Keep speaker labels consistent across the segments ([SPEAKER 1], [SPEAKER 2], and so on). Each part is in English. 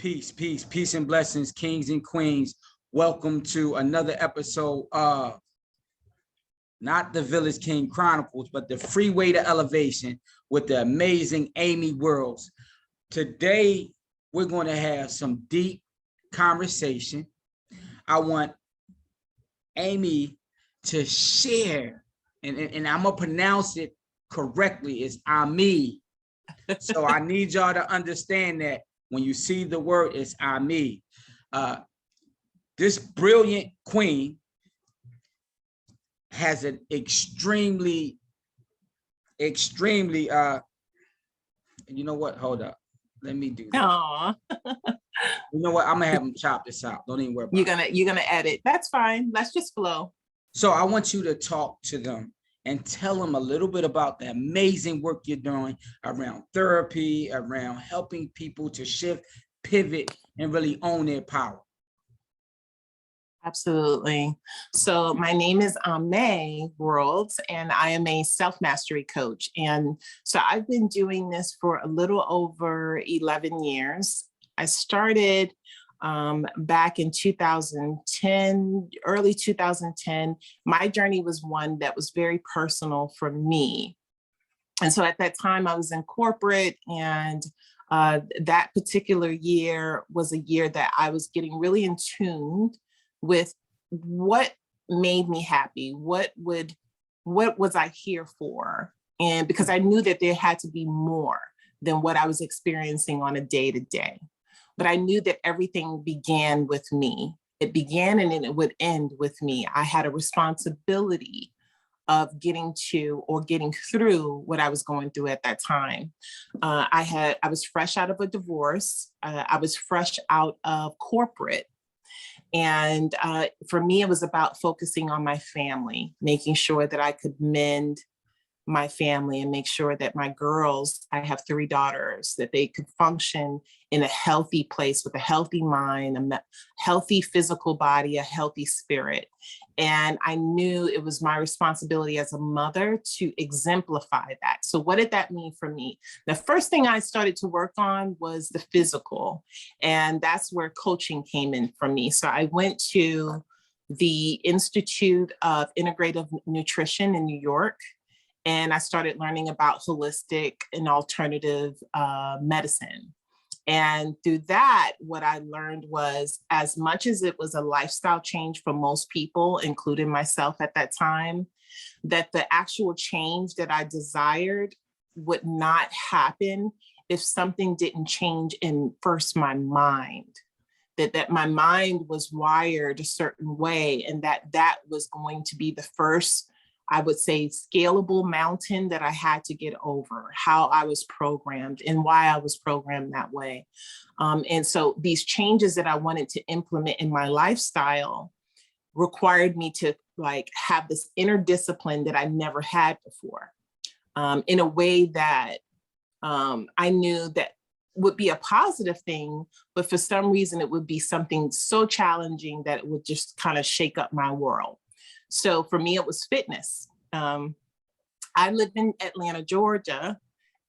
[SPEAKER 1] Peace and blessings, kings and queens. Welcome to another episode of not the Village King Chronicles, but the Freeway to Elevation with the amazing Aimee Worlds. Today, we're going to have some deep conversation. I want Aimee to share, and I'm going to pronounce it correctly. It's Aimee. So I need y'all to understand that when you see the word, it's Aimee. This brilliant queen has an extremely, you know what? Hold up. Let me do that.
[SPEAKER 2] Aww.
[SPEAKER 1] You know what? I'm gonna have them chop this out. Don't even worry about it.
[SPEAKER 2] You're gonna edit. That's fine. Let's just flow.
[SPEAKER 1] So I want you to talk to them and tell them a little bit about the amazing work you're doing around therapy, around helping people to shift, pivot, and really own their power.
[SPEAKER 2] Absolutely. So my name is Aimee Worlds, and I am a self-mastery coach. And so I've been doing this for a little over 11 years. I started back in 2010, early 2010. My journey was one that was very personal for me. And so at that time I was in corporate, and that particular year was a year that I was getting really in tune with what made me happy, what was I here for? And because I knew that there had to be more than what I was experiencing on a day-to-day. But I knew that everything began with me. It began and then it would end with me. I had a responsibility of getting to or getting through what I was going through at that time. I was fresh out of a divorce. I was fresh out of corporate. And for me, it was about focusing on my family, making sure that I could mend my family and make sure that my girls, I have 3 daughters, that they could function in a healthy place with a healthy mind, a healthy physical body, a healthy spirit. And I knew it was my responsibility as a mother to exemplify that. So what did that mean for me? The first thing I started to work on was the physical. And that's where coaching came in for me. So I went to the Institute of Integrative Nutrition in New York. And I started learning about holistic and alternative medicine. And through that, what I learned was, as much as it was a lifestyle change for most people, including myself at that time, that the actual change that I desired would not happen if something didn't change in first my mind. That my mind was wired a certain way, and that was going to be the first, I would say, scalable mountain that I had to get over, how I was programmed and why I was programmed that way. And so these changes that I wanted to implement in my lifestyle required me to have this inner discipline that I never had before, in a way that I knew that would be a positive thing, but for some reason it would be something so challenging that it would just kind of shake up my world. So for me, it was fitness. I live in Atlanta, Georgia.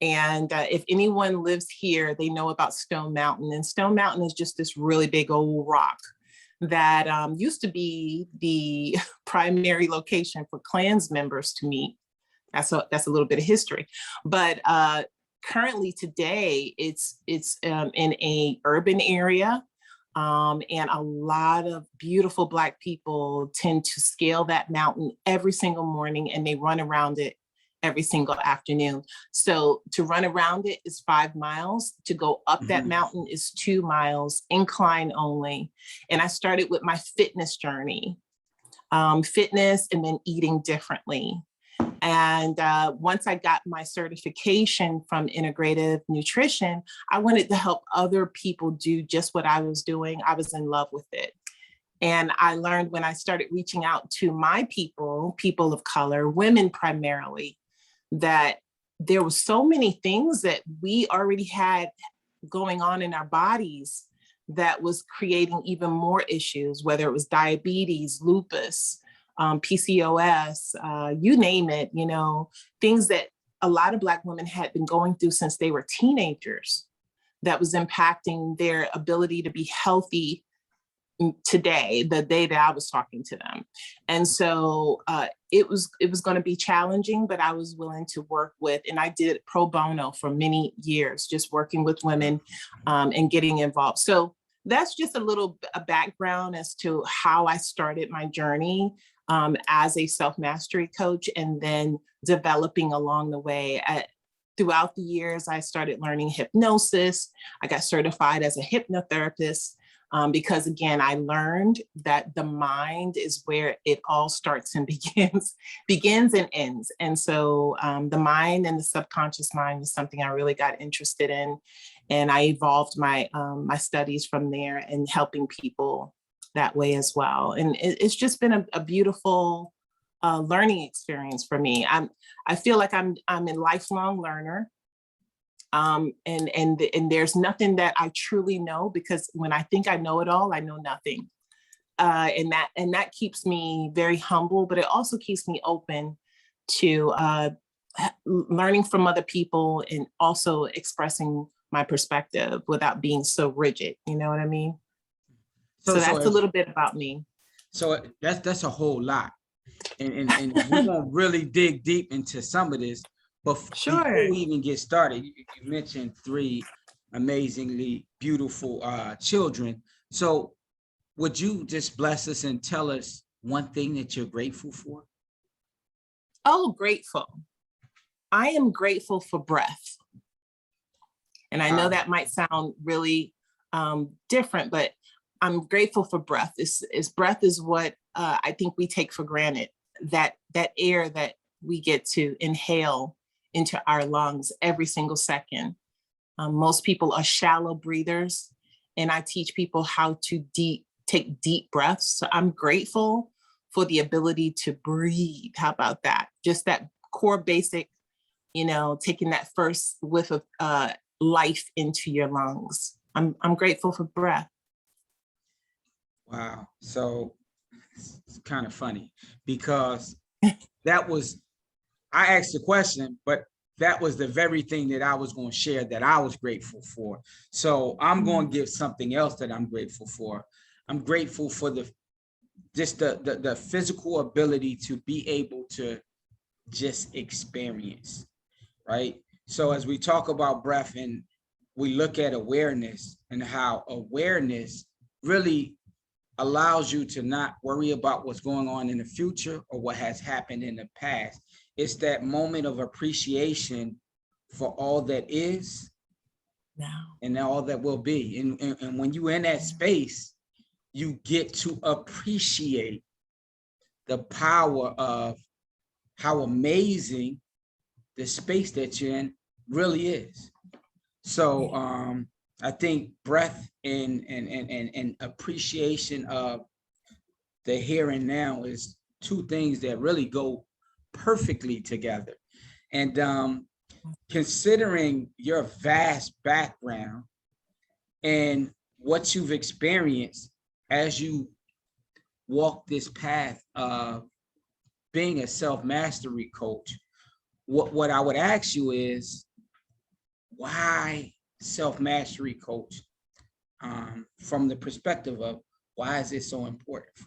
[SPEAKER 2] And if anyone lives here, they know about Stone Mountain. And Stone Mountain is just this really big old rock that used to be the primary location for Klans members to meet. That's a little bit of history. But currently today, it's in a urban area. And a lot of beautiful Black people tend to scale that mountain every single morning, and they run around it every single afternoon. So to run around it is 5 miles. To go up that mountain is 2 miles, incline only. And I started with my fitness journey, fitness and then eating differently. And once I got my certification from integrative nutrition, I wanted to help other people do just what I was doing. I was in love with it. And I learned when I started reaching out to my people of color, women primarily, that there were so many things that we already had going on in our bodies that was creating even more issues, whether it was diabetes, lupus, PCOS, you name it, things that a lot of Black women had been going through since they were teenagers. that was impacting their ability to be healthy today, the day that I was talking to them. And so it was going to be challenging, but I was willing to work with, and I did pro bono for many years, just working with women and getting involved. So that's just a background as to how I started my journey as a self-mastery coach, and then developing along the way. Throughout the years, I started learning hypnosis. I got certified as a hypnotherapist. Because again, I learned that the mind is where it all starts and begins and ends. And so the mind and the subconscious mind is something I really got interested in. And I evolved my studies from there and helping people that way as well. And it's just been a beautiful learning experience for me. I feel like I'm a lifelong learner. And there's nothing that I truly know, because when I think I know it all, I know nothing. And that keeps me very humble, but it also keeps me open to learning from other people and also expressing my perspective without being so rigid. You know what I mean? So that's a little bit about me.
[SPEAKER 1] So that's a whole lot. And we're gonna really dig deep into some of this. But
[SPEAKER 2] sure.
[SPEAKER 1] Before we even get started, you mentioned 3 amazingly beautiful children. So would you just bless us and tell us one thing that you're grateful for?
[SPEAKER 2] Oh, grateful. I am grateful for breath. And I know that might sound really different, but I'm grateful for breath. Breath is what I think we take for granted, that air that we get to inhale into our lungs every single second. Most people are shallow breathers, and I teach people how to take deep breaths. So I'm grateful for the ability to breathe. How about that? Just that core basic, taking that first whiff of life into your lungs. I'm grateful for breath.
[SPEAKER 1] Wow. So it's kind of funny because I asked the question, but that was the very thing that I was going to share that I was grateful for. So I'm going to give something else that I'm grateful for. I'm grateful for the physical ability to be able to just experience, right? So as we talk about breath and we look at awareness and how awareness really allows you to not worry about what's going on in the future or what has happened in the past. It's that moment of appreciation for all that is and all that will be. And when you're in that space, you get to appreciate the power of how amazing the space that you're in really is. So I think breath and appreciation of the here and now is 2 things that really go perfectly together. And considering your vast background and what you've experienced as you walk this path of being a self-mastery coach, what I would ask you is, why self-mastery coach? From the perspective of why is it so important for you?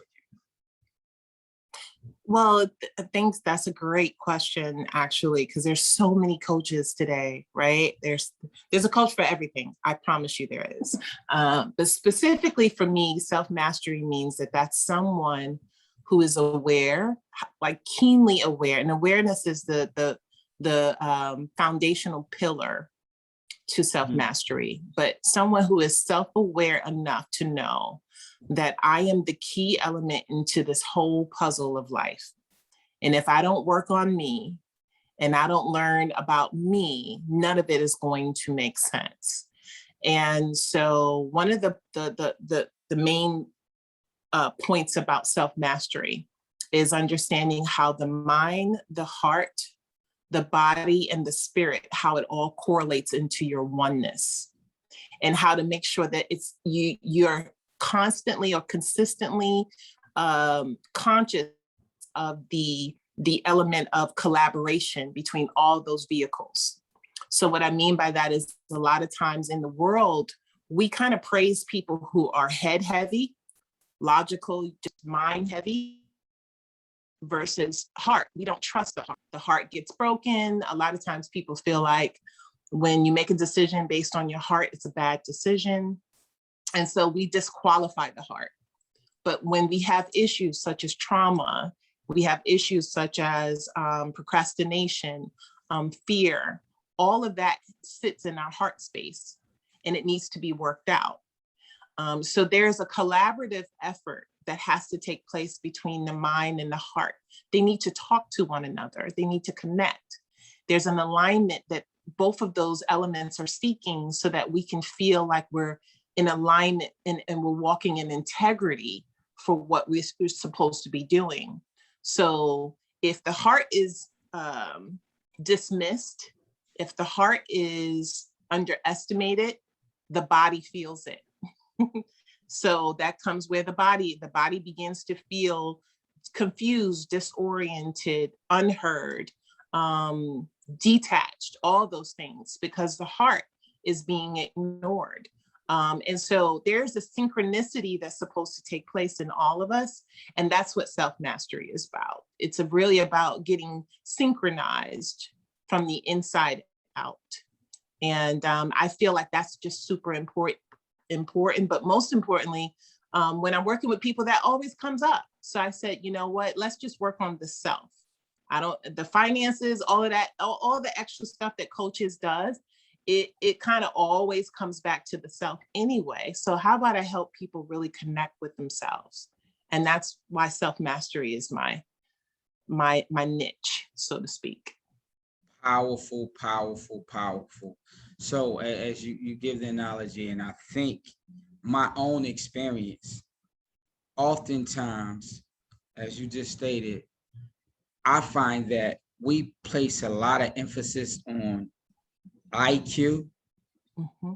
[SPEAKER 2] Well, I think that's a great question, actually, because there's so many coaches today, right? There's a coach for everything. I promise you there is. But specifically for me, self-mastery means that that's someone who is aware, like keenly aware, and awareness is the foundational pillar to self-mastery, but someone who is self-aware enough to know that I am the key element into this whole puzzle of life. And if I don't work on me and I don't learn about me, none of it is going to make sense. And so one of the main points about self-mastery is understanding how the mind, the heart, the body, and the spirit, how it all correlates into your oneness, and how to make sure that you're constantly or consistently conscious of the element of collaboration between all those vehicles. So what I mean by that is a lot of times in the world, we kind of praise people who are head heavy, logical, just mind heavy versus heart. We don't trust the heart. The heart gets broken. A lot of times people feel like when you make a decision based on your heart, it's a bad decision. And so we disqualify the heart. But when we have issues such as trauma, we have issues such as procrastination, fear, all of that sits in our heart space and it needs to be worked out. So there's a collaborative effort that has to take place between the mind and the heart. They need to talk to one another. They need to connect. There's an alignment that both of those elements are seeking so that we can feel like we're in alignment and we're walking in integrity for what we're supposed to be doing. So if the heart is dismissed, if the heart is underestimated, the body feels it. So that comes where the body begins to feel confused, disoriented, unheard, detached, all those things, because the heart is being ignored. And so there's a synchronicity that's supposed to take place in all of us. And that's what self-mastery is about. It's really about getting synchronized from the inside out. And I feel like that's just super important. But most importantly, when I'm working with people, that always comes up. So I said, you know what, let's just work on the self. The finances, all of that, all the extra stuff that coaches does, it kind of always comes back to the self anyway. So how about I help people really connect with themselves? And that's why self-mastery is my niche, so to speak.
[SPEAKER 1] Powerful, powerful, powerful. So as you give the analogy, and I think my own experience, oftentimes, as you just stated, I find that we place a lot of emphasis on IQ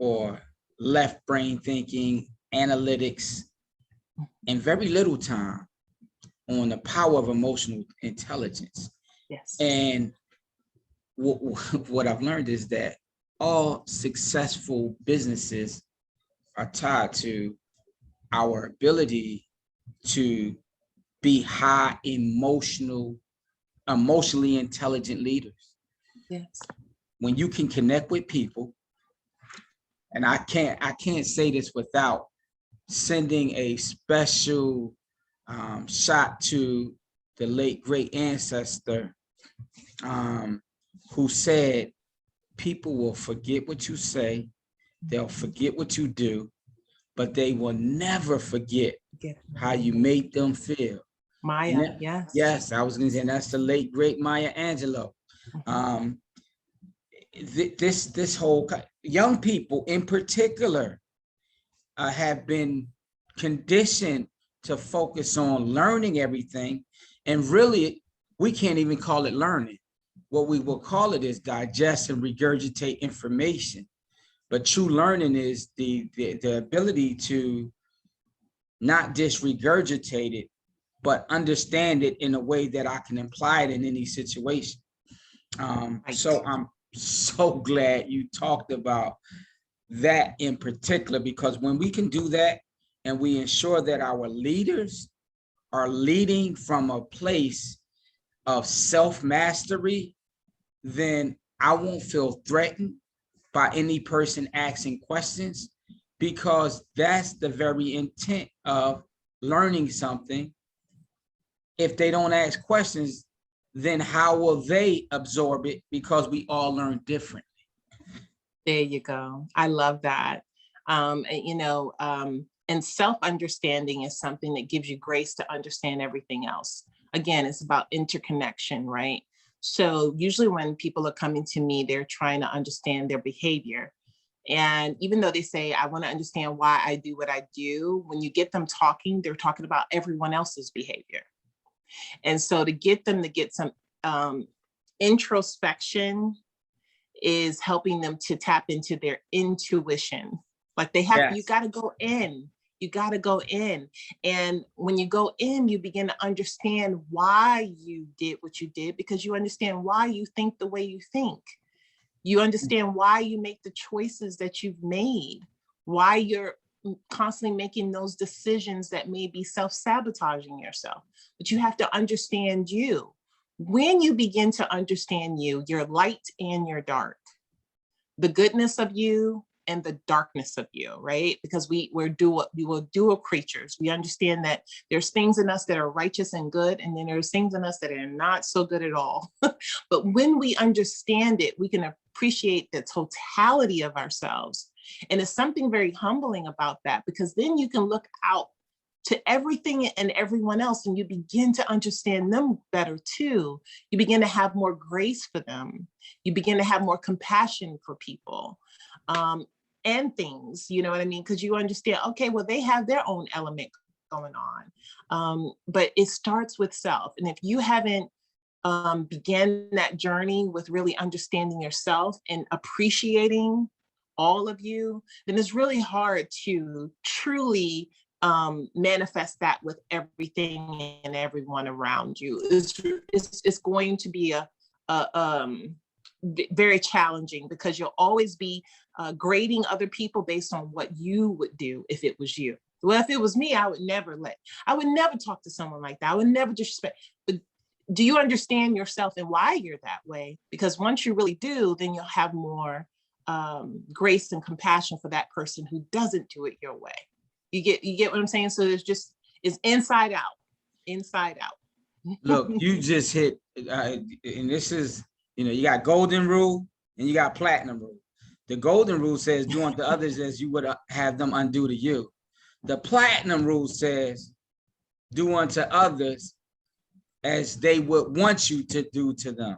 [SPEAKER 1] or left brain thinking, analytics, and very little time on the power of emotional intelligence.
[SPEAKER 2] Yes.
[SPEAKER 1] And what I've learned is that all successful businesses are tied to our ability to be high emotionally intelligent leaders.
[SPEAKER 2] Yes.
[SPEAKER 1] When you can connect with people, and I can't say this without sending a special shot to the late great ancestor who said, people will forget what you say, they'll forget what you do, but they will never forget how you made them feel.
[SPEAKER 2] Maya, yes.
[SPEAKER 1] Yes, I was going to say, that's the late great Maya Angelou. This whole young people in particular have been conditioned to focus on learning everything, and really we can't even call it learning. What we will call it is digest and regurgitate information. But true learning is the ability to not just regurgitate it, but understand it in a way that I can apply it in any situation. So I'm so glad you talked about that in particular, because when we can do that and we ensure that our leaders are leading from a place of self-mastery, then I won't feel threatened by any person asking questions, because that's the very intent of learning something. If they don't ask questions, then how will they absorb it? Because we all learn differently.
[SPEAKER 2] There you go. I love that. And self-understanding is something that gives you grace to understand everything else. Again, it's about interconnection, right? So usually when people are coming to me, they're trying to understand their behavior. And even though they say, I want to understand why I do what I do, when you get them talking, they're talking about everyone else's behavior. And so to get them to get some introspection is helping them to tap into their intuition. Like they have, yes. You got to go in. You got to go in. And when you go in, you begin to understand why you did what you did, because you understand why you think the way you think. You understand why you make the choices that you've made, why you're constantly making those decisions that may be self-sabotaging yourself. But you have to understand you. When you begin to understand you, your light and your dark, the goodness of you and the darkness of you, right? Because we will dual creatures. We understand that there's things in us that are righteous and good, and then there's things in us that are not so good at all. But when we understand it, we can appreciate the totality of ourselves. And it's something very humbling about that, because then you can look out to everything and everyone else, and you begin to understand them better too. You begin to have more grace for them. You begin to have more compassion for people and things, you know what I mean? Because you understand, okay, well, they have their own element going on. But it starts with self. And if you haven't began that journey with really understanding yourself and appreciating all of you, then it's really hard to truly manifest that with everything and everyone around you. It's going to be very challenging, because you'll always be grading other people based on what you would do if it was you. Well, if it was me, I would never talk to someone like that. I would never disrespect. But do you understand yourself and why you're that way? Because once you really do, then you'll have more grace and compassion for that person who doesn't do it your way. You get what I'm saying? So it's inside out.
[SPEAKER 1] Look, you just hit, and this is, you got golden rule and you got platinum rule. The golden rule says do unto others as you would have them undo to you. The platinum rule says do unto others as they would want you to do to them,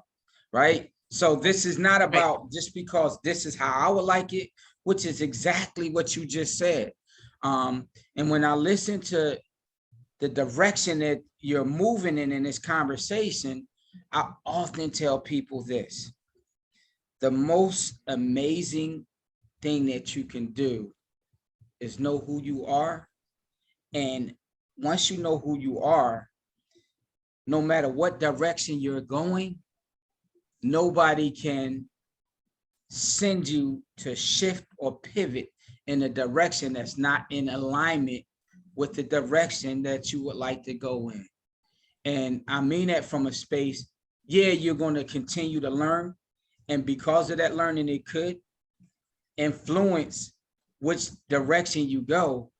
[SPEAKER 1] right? So this is not about just because this is how I would like it, which is exactly what you just said. And when I listen to the direction that you're moving in this conversation, I often tell people this: the most amazing thing that you can do is know who you are. And once you know who you are, no matter what direction you're going, nobody can send you to shift or pivot in a direction that's not in alignment with the direction that you would like to go in. And I mean that from a space, yeah, you're going to continue to learn. And because of that learning, it could influence which direction you go.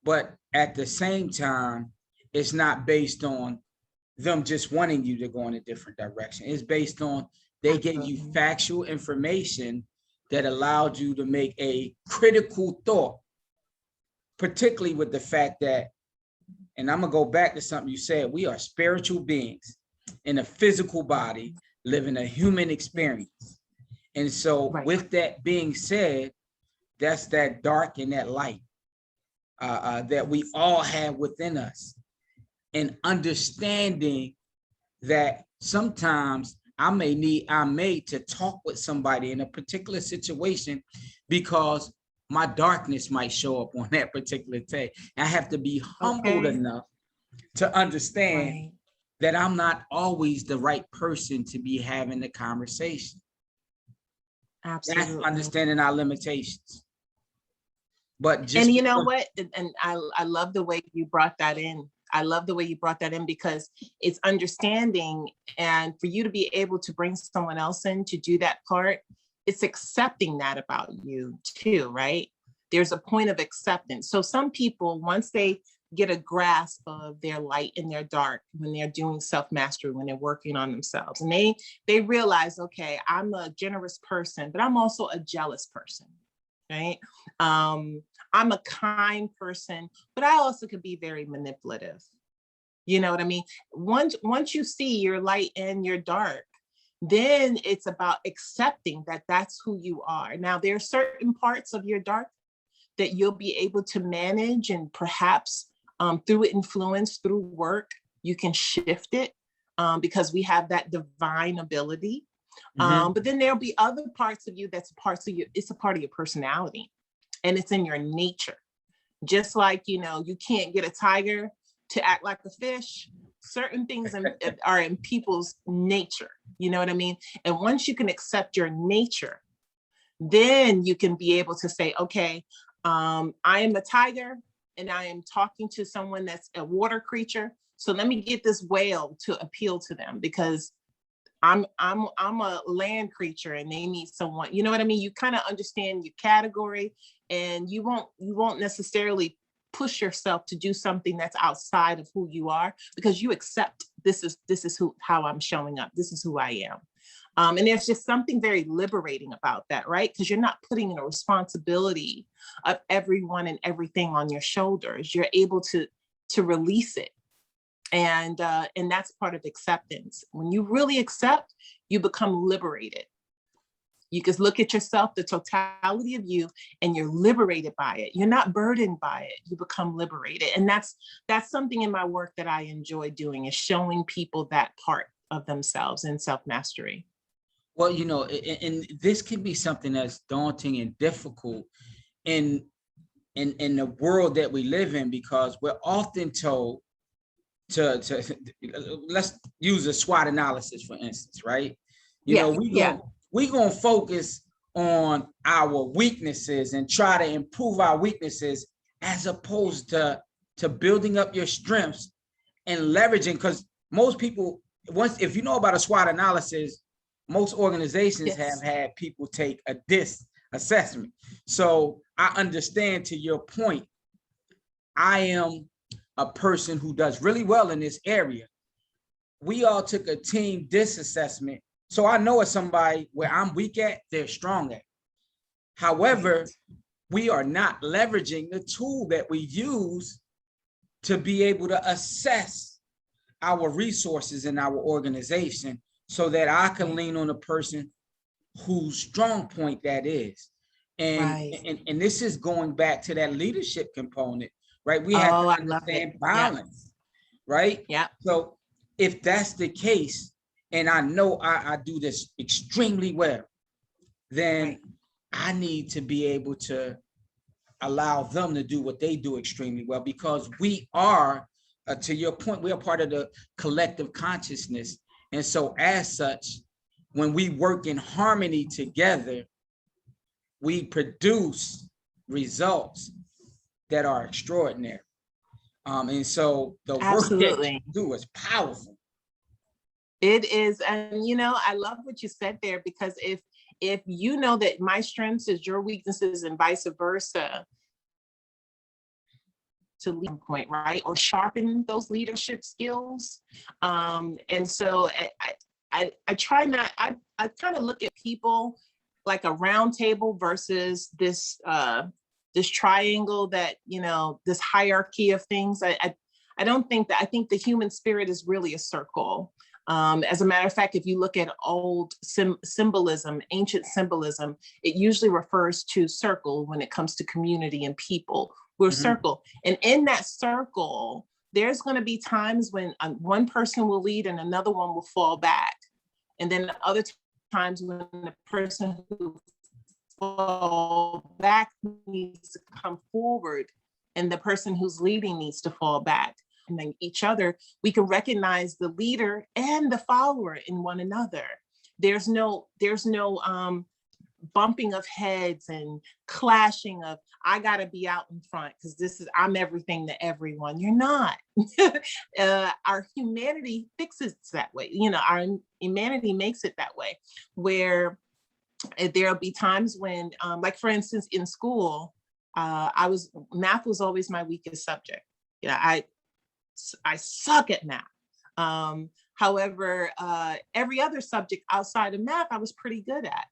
[SPEAKER 1] But at the same time, it's not based on them just wanting you to go in a different direction. It's based on they gave you factual information that allowed you to make a critical thought, particularly with the fact that, and I'm gonna go back to something you said, we are spiritual beings in a physical body living a human experience. And so with that being said, that's that dark and that light that we all have within us. And understanding that sometimes I may to talk with somebody in a particular situation because my darkness might show up on that particular day. I have to be humbled enough to understand that I'm not always the right person to be having the conversation. Absolutely. That's understanding our limitations. But just,
[SPEAKER 2] and you know what? And I love the way you brought that in. I love the way you brought that in, because it's understanding, and for you to be able to bring someone else in to do that part, it's accepting that about you too, right? There's a point of acceptance. So some people, once they get a grasp of their light and their dark, when they're doing self-mastery, when they're working on themselves, and they realize, okay, I'm a generous person, but I'm also a jealous person, right? I'm a kind person, but I also could be very manipulative. You know what I mean? Once you see your light and your dark, then it's about accepting that that's who you are. Now, there are certain parts of your dark that you'll be able to manage, and perhaps through influence, through work, you can shift it because we have that divine ability. But then there'll be other parts of you it's a part of your personality, and it's in your nature. Just like, you can't get a tiger to act like a fish. Certain things are in people's nature. You know what I mean? And once you can accept your nature, Then you can be able to say, okay, I am a tiger and I am talking to someone that's a water creature. So let me get this whale to appeal to them, because I'm a land creature and they need someone, you know what I mean? You kind of understand your category, and you won't necessarily push yourself to do something that's outside of who you are, because you accept this is how I'm showing up. This is who I am. And there's just something very liberating about that, right? Because you're not putting a responsibility of everyone and everything on your shoulders. You're able to release it. And that's part of acceptance. When you really accept, you become liberated. You just look at yourself, the totality of you, and you're liberated by it. You're not burdened by it. You become liberated. And that's something in my work that I enjoy doing, is showing people that part of themselves in self-mastery.
[SPEAKER 1] Well, you know, and this can be something that's daunting and difficult in the world that we live in, because we're often told to let's use a SWOT analysis, for instance, right? You know, we're gonna focus on our weaknesses and try to improve our weaknesses, as opposed to building up your strengths and leveraging. Because most people, if you know about a SWOT analysis, most organizations have had people take a DISC assessment. So I understand, to your point, I am a person who does really well in this area. We all took a team DISC assessment. So I know it's somebody where I'm weak at, they're strong at. However, we are not leveraging the tool that we use to be able to assess our resources in our organization, so that I can lean on a person whose strong point that is. And this is going back to that leadership component, right? We have to understand balance, right?
[SPEAKER 2] Yeah.
[SPEAKER 1] So if that's the case, and I know I do this extremely well, then I need to be able to allow them to do what they do extremely well, because we are, to your point, we are part of the collective consciousness. And so as such, when we work in harmony together, we produce results that are extraordinary. And so the work that you do is powerful.
[SPEAKER 2] It is. And, you know, I love what you said there, because if you know that my strengths is your weaknesses and vice versa, to lead point, right? Or sharpen those leadership skills. And so I try not, I kind of look at people like a round table versus this triangle, that, you know, this hierarchy of things. I don't think that. I think the human spirit is really a circle. As a matter of fact, if you look at old symbolism, ancient symbolism, it usually refers to circle when it comes to community and people. We're circle. And in that circle, there's going to be times when one person will lead and another one will fall back. And then other times when the person who falls back needs to come forward and the person who's leading needs to fall back. And then each other, we can recognize the leader and the follower in one another. There's no bumping of heads and clashing of, I got to be out in front because I'm everything to everyone. You're not. Our humanity fixes that way. You know, our humanity makes it that way, where there'll be times when, like for instance, in school, math was always my weakest subject. You know, I suck at math. However, every other subject outside of math, I was pretty good at.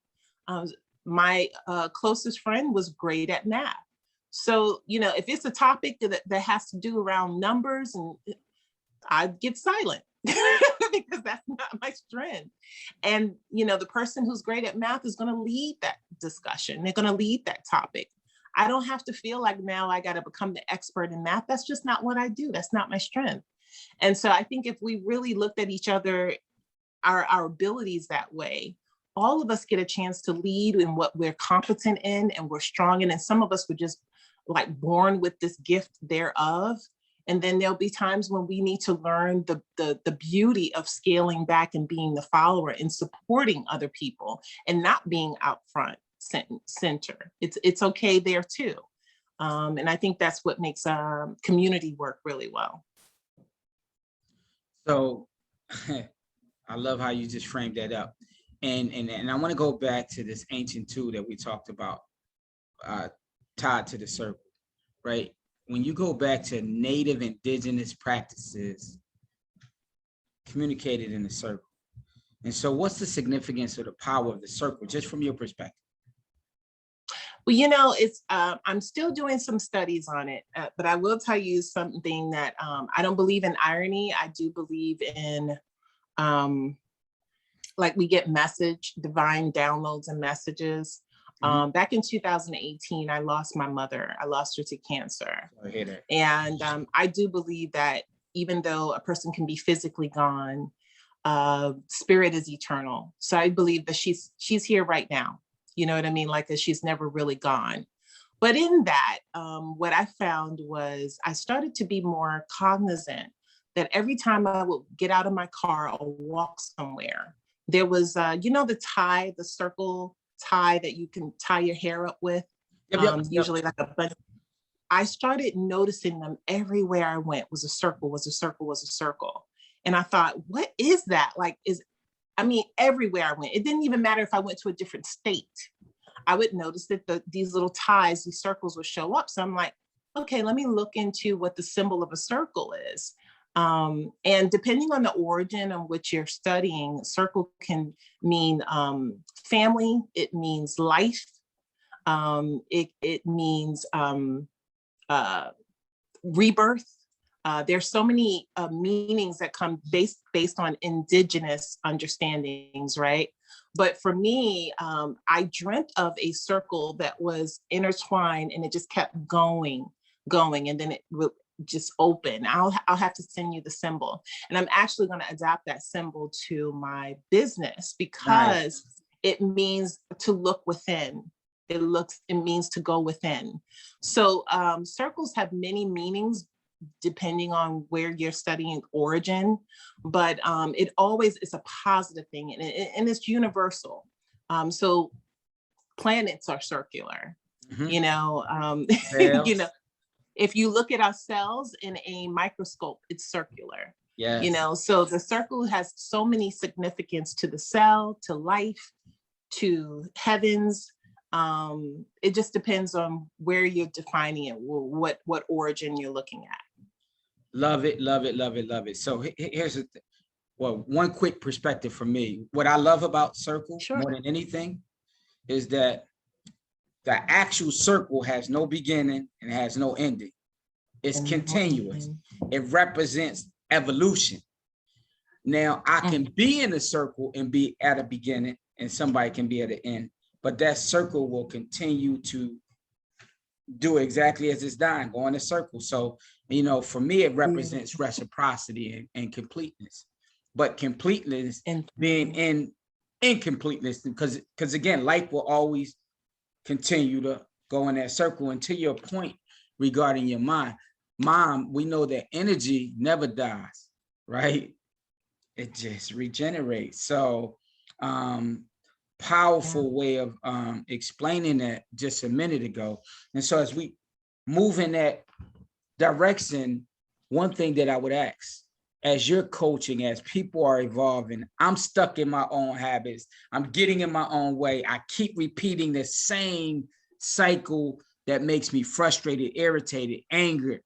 [SPEAKER 2] My closest friend was great at math. So, you know, if it's a topic that has to do around numbers, and I get silent because that's not my strength. And, you know, the person who's great at math is going to lead that discussion. They're going to lead that topic. I don't have to feel like now I got to become the expert in math. That's just not what I do. That's not my strength. And so I think if we really looked at each other, our abilities that way, all of us get a chance to lead in what we're competent in and we're strong in. And some of us were just like born with this gift thereof. And then there'll be times when we need to learn the beauty of scaling back and being the follower and supporting other people and not being out front. center. It's okay there too. And I think that's what makes community work really well.
[SPEAKER 1] So I love how you just framed that up. And I want to go back to this ancient tool that we talked about, tied to the circle, right? When you go back to native indigenous practices communicated in the circle. And so what's the significance of the power of the circle, just from your perspective?
[SPEAKER 2] Well, you know, it's I'm still doing some studies on it, but I will tell you something that I don't believe in irony. I do believe in like we get divine downloads and messages. Back in 2018, I lost my mother. I lost her to cancer.
[SPEAKER 1] I hear that.
[SPEAKER 2] And I do believe that even though a person can be physically gone, spirit is eternal. So I believe that she's here right now. You know what I mean? Like she's never really gone. But in that, what I found was I started to be more cognizant that every time I would get out of my car or walk somewhere, there was, the circle tie that you can tie your hair up with, usually like a bunch. I started noticing them everywhere I went was a circle, was a circle, was a circle. And I thought, what is that? Everywhere I went, it didn't even matter if I went to a different state. I would notice that these little ties, these circles would show up. So I'm like, okay, let me look into what the symbol of a circle is. And depending on the origin on which you're studying, circle can mean family, it means life, it means rebirth. There's so many meanings that come based on indigenous understandings, right? But for me, I dreamt of a circle that was intertwined and it just kept going, and then it would just open. I'll have to send you the symbol. And I'm actually going to adapt that symbol to my business because it means to look within. It means to go within. So circles have many meanings depending on where you're studying origin, but it always is a positive thing and it's universal. So planets are circular, you know, if you look at our cells in a microscope, it's circular.
[SPEAKER 1] Yes.
[SPEAKER 2] You know, so the circle has so many significance to the cell, to life, to heavens. It just depends on where you're defining it, what origin you're looking at.
[SPEAKER 1] Love it, love it, love it, love it. So here's the thing. Well, one quick perspective for me. What I love about circle more than anything is that the actual circle has no beginning and has no ending. It's continuous. It represents evolution. Now, I can be in a circle and be at a beginning and somebody can be at the end, but that circle will continue to do exactly as it's done, go in a circle. So, you know, for me, it represents reciprocity and completeness, but completeness being in incompleteness, because again, life will always continue to go in that circle. And to your point regarding your mind, Mom, we know that energy never dies, right? It just regenerates. So powerful way of explaining that just a minute ago. And so as we move in that direction, one thing that I would ask, as you're coaching, as people are evolving, I'm stuck in my own habits. I'm getting in my own way. I keep repeating the same cycle that makes me frustrated, irritated, angry,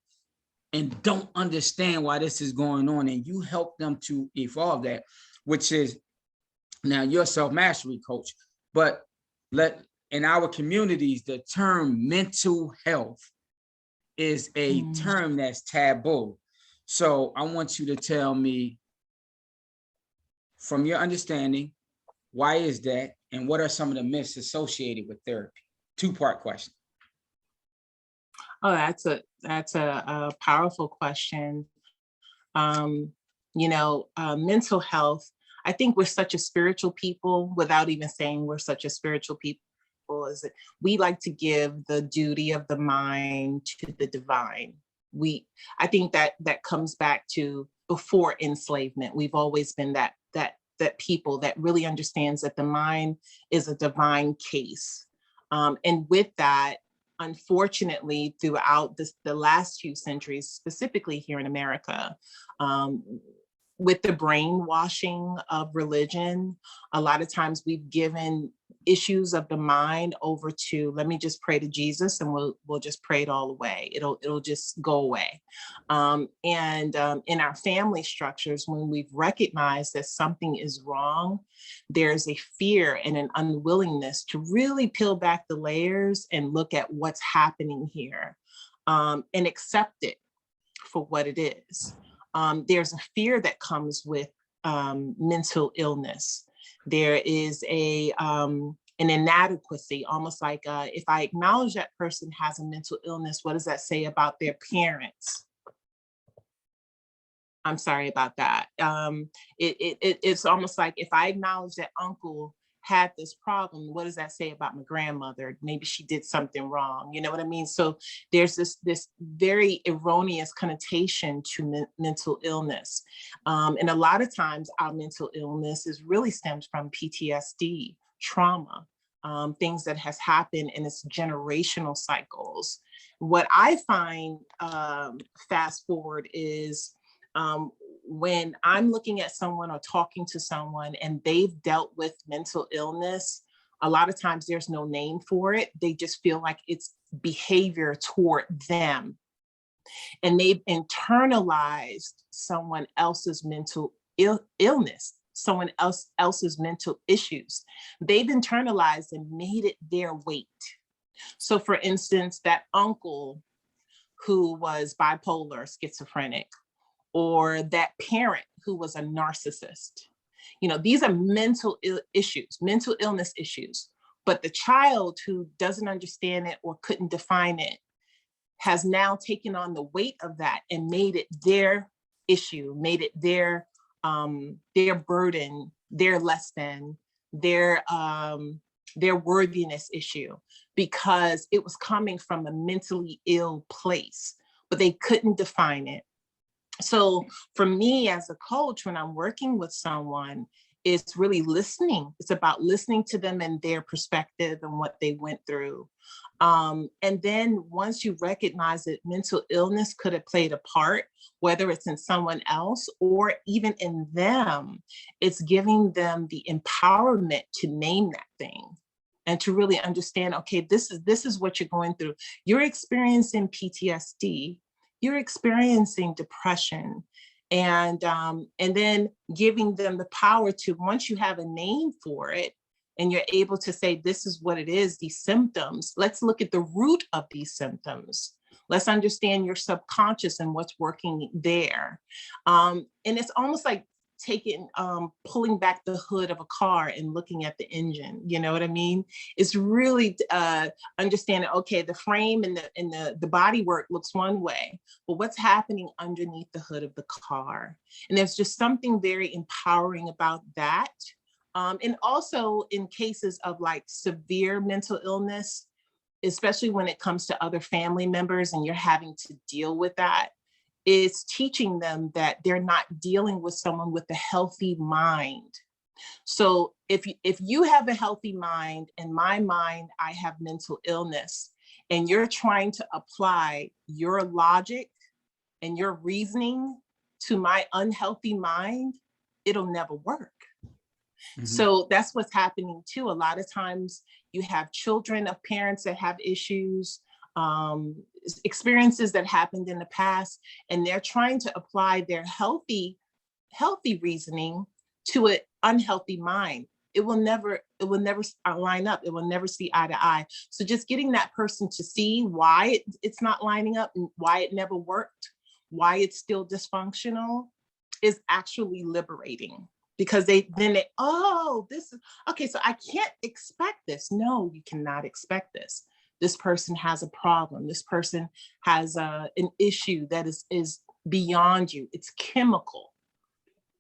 [SPEAKER 1] and don't understand why this is going on. And you help them to evolve that, which is, now you're a self-mastery coach, but in our communities, the term mental health is a term that's taboo. So I want you to tell me, from your understanding, why is that? And what are some of the myths associated with therapy? Two-part question.
[SPEAKER 2] Oh, that's a powerful question. Mental health, I think we're such a spiritual people, without even saying we're such a spiritual people, is that we like to give the duty of the mind to the divine. I think that comes back to before enslavement. We've always been that people that really understands that the mind is a divine case. And with that, unfortunately, throughout the last few centuries, specifically here in America, with the brainwashing of religion, a lot of times we've given issues of the mind over to, let me just pray to Jesus and we'll just pray it all away. It'll just go away. And in our family structures, when we've recognized that something is wrong, there's a fear and an unwillingness to really peel back the layers and look at what's happening here, and accept it for what it is. There's a fear that comes with mental illness. There is an inadequacy, almost like if I acknowledge that person has a mental illness, what does that say about their parents? I'm sorry about that. It's almost like if I acknowledge that uncle had this problem, what does that say about my grandmother? Maybe she did something wrong. You know what I mean? So there's this very erroneous connotation to mental illness. And a lot of times our mental illness really stems from PTSD, trauma, things that has happened in its generational cycles. What I find, fast forward, is when I'm looking at someone or talking to someone and they've dealt with mental illness, a lot of times there's no name for it. They just feel like it's behavior toward them. And they've internalized someone else's mental illness, someone else's mental issues. They've internalized and made it their weight. So for instance, that uncle who was bipolar, schizophrenic, or that parent who was a narcissist. You know, these are mental illness issues, but the child who doesn't understand it or couldn't define it has now taken on the weight of that and made it their issue, made it their burden, their less than, their worthiness issue, because it was coming from a mentally ill place, but they couldn't define it. So for me as a coach, when I'm working with someone, it's really listening. It's about listening to them and their perspective and what they went through. And then once you recognize that mental illness could have played a part, whether it's in someone else or even in them, it's giving them the empowerment to name that thing and to really understand, okay, this is what you're going through. You're experiencing PTSD. You're experiencing depression, and then giving them the power to, once you have a name for it and you're able to say, this is what it is, these symptoms, let's look at the root of these symptoms. Let's understand your subconscious and what's working there. And it's almost like pulling back the hood of a car and looking at the engine, you know what I mean? It's really understanding, okay, the frame and the body work looks one way, but what's happening underneath the hood of the car? And there's just something very empowering about that. And also in cases of like severe mental illness, especially when it comes to other family members and you're having to deal with that, is teaching them that they're not dealing with someone with a healthy mind. So if you have a healthy mind, in my mind, I have mental illness, and you're trying to apply your logic and your reasoning to my unhealthy mind, it'll never work. Mm-hmm. So that's what's happening too. A lot of times you have children of parents that have issues, experiences that happened in the past, and they're trying to apply their healthy reasoning to an unhealthy mind. It will never line up. It will never see eye to eye. So just getting that person to see why it's not lining up and why it never worked, why it's still dysfunctional, is actually liberating, because oh, this is okay. So I can't expect this. No, you cannot expect this. This person has a problem. This person has an issue that is beyond you. It's chemical.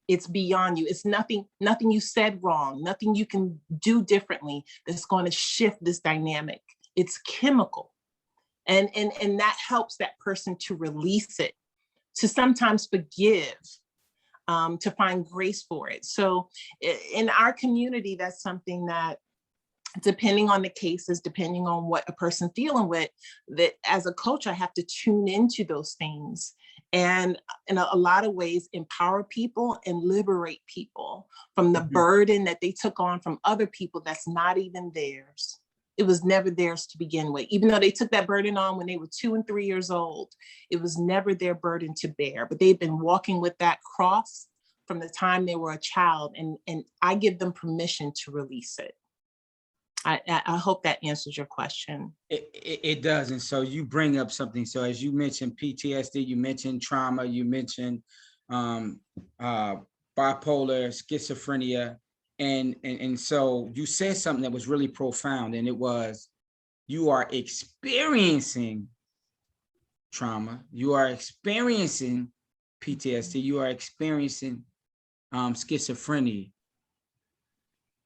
[SPEAKER 2] It's beyond you. It's nothing you said wrong, nothing you can do differently that's going to shift this dynamic. It's chemical. And that helps that person to release it, to sometimes forgive, to find grace for it. So in our community, that's something that depending on the cases, depending on what a person dealing with, that as a coach, I have to tune into those things and in a lot of ways empower people and liberate people from the burden that they took on from other people that's not even theirs. It was never theirs to begin with. Even though they took that burden on when they were 2 and 3 years old, it was never their burden to bear. But they've been walking with that cross from the time they were a child, and I give them permission to release it. I hope that answers your question.
[SPEAKER 1] It does. And so you bring up something. So as you mentioned PTSD, you mentioned trauma, you mentioned bipolar, schizophrenia. And so you said something that was really profound, and it was, you are experiencing trauma, you are experiencing PTSD, you are experiencing schizophrenia.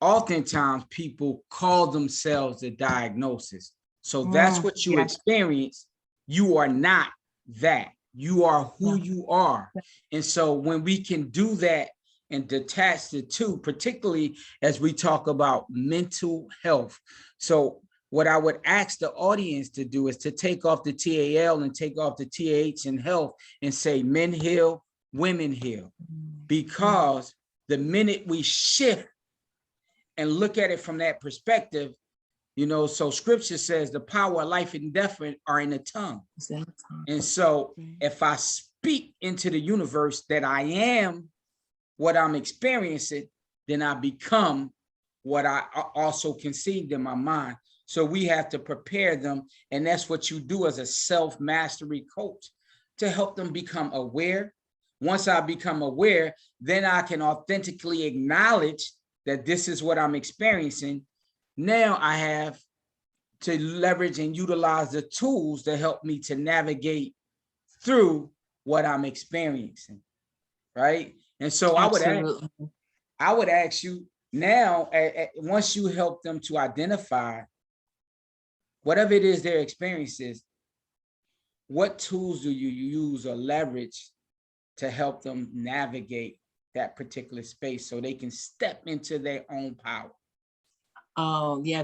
[SPEAKER 1] Oftentimes people call themselves the diagnosis. So that's what you experience. You are not that. You are who you are. And so when we can do that and detach the two, particularly as we talk about mental health. So what I would ask the audience to do is to take off the TAL and take off the TH in health and say men heal, women heal. Because the minute we shift and look at it from that perspective, you know, so scripture says the power of life and death are in the tongue. And so if I speak into the universe that I am what I'm experiencing, then I become what I also conceived in my mind. So we have to prepare them. And that's what you do as a self-mastery coach, to help them become aware. Once I become aware, then I can authentically acknowledge that this is what I'm experiencing. Now I have to leverage and utilize the tools to help me to navigate through what I'm experiencing, right? And so I would ask you now, once you help them to identify whatever it is their experience is, what tools do you use or leverage to help them navigate that particular space so they can step into their own power?
[SPEAKER 2] Oh yeah,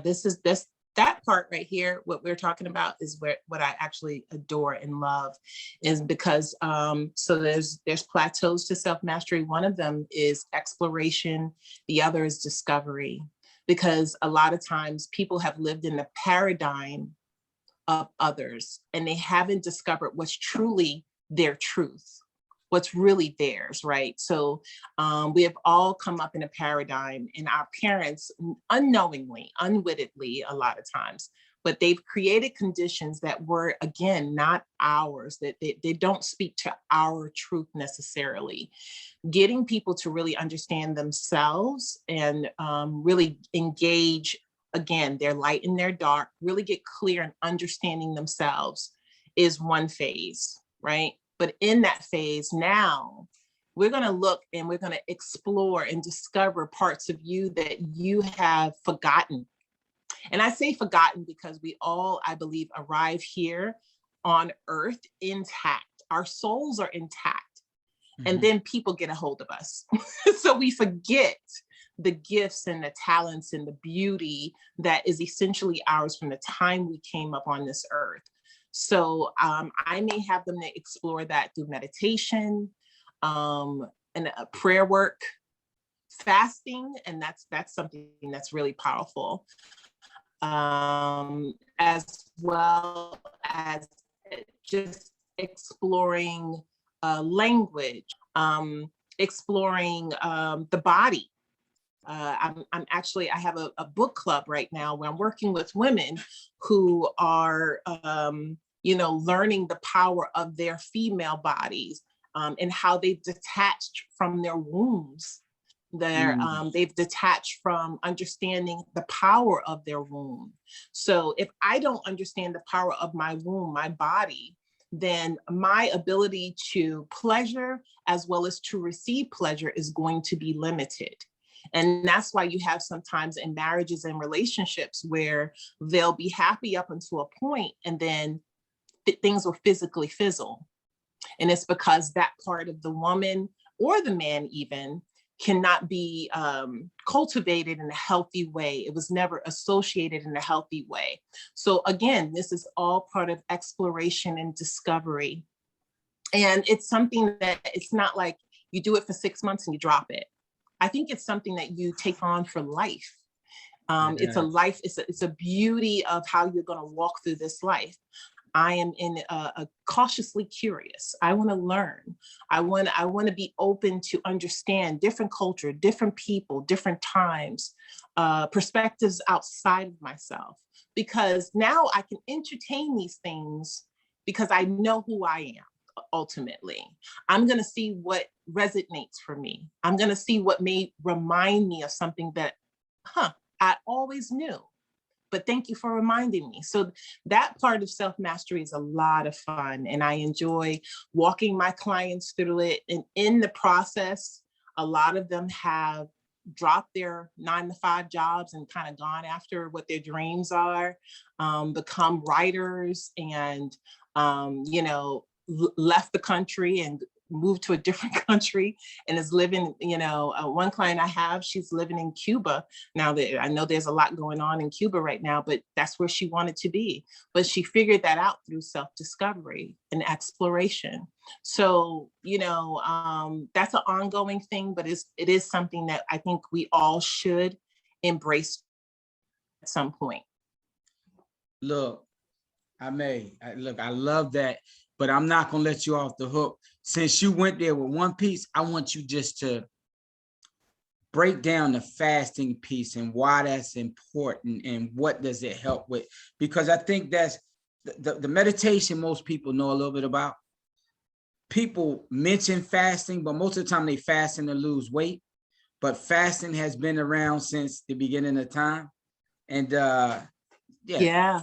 [SPEAKER 2] that part right here, what we're talking about is what I actually adore and love, is because so there's plateaus to self-mastery. One of them is exploration, the other is discovery, because a lot of times people have lived in the paradigm of others and they haven't discovered what's truly their truth, what's really theirs, right? So we have all come up in a paradigm, and our parents unknowingly, unwittingly, a lot of times, but they've created conditions that were, again, not ours, that they don't speak to our truth necessarily. Getting people to really understand themselves and really engage, again, their light and their dark, really get clear in understanding themselves is one phase, right? But in that phase now, we're going to look and we're going to explore and discover parts of you that you have forgotten. And I say forgotten because we all, I believe, arrive here on earth intact. Our souls are intact. And then people get a hold of us. So we forget the gifts and the talents and the beauty that is essentially ours from the time we came up on this earth. So I may have them to explore that through meditation and prayer work, fasting, and that's something that's really powerful, as well as just exploring language, exploring the body. I'm actually, I have a book club right now where I'm working with women who are, learning the power of their female bodies and how they've detached from their wombs. They've detached from understanding the power of their womb. So if I don't understand the power of my womb, my body, then my ability to pleasure as well as to receive pleasure is going to be limited. And that's why you have sometimes in marriages and relationships where they'll be happy up until a point and then things will physically fizzle. And it's because that part of the woman or the man even cannot be cultivated in a healthy way. It was never associated in a healthy way. So again, this is all part of exploration and discovery. And it's something that it's not like you do it for 6 months and you drop it. I think it's something that you take on for life. It's a life, it's a beauty of how you're going to walk through this life. I am in a cautiously curious. I want to learn. I want to be open to understand different culture, different people, different times, perspectives outside of myself, because now I can entertain these things because I know who I am. Ultimately, I'm going to see what resonates for me. I'm going to see what may remind me of something that, I always knew. But thank you for reminding me. So that part of self-mastery is a lot of fun. And I enjoy walking my clients through it. And in the process, a lot of them have dropped their 9-to-5 jobs and kind of gone after what their dreams are, become writers and, left the country and moved to a different country and is living, one client I have, she's living in Cuba. Now that I know there's a lot going on in Cuba right now, but that's where she wanted to be. But she figured that out through self-discovery and exploration. So, that's an ongoing thing, but it is something that I think we all should embrace at some point.
[SPEAKER 1] Look, I love that, but I'm not going to let you off the hook. Since you went there with one piece, I want you just to break down the fasting piece and why that's important and what does it help with, because I think that's the meditation most people know a little bit about. People mention fasting, but most of the time they fasting to lose weight, but fasting has been around since the beginning of time. And
[SPEAKER 2] yeah.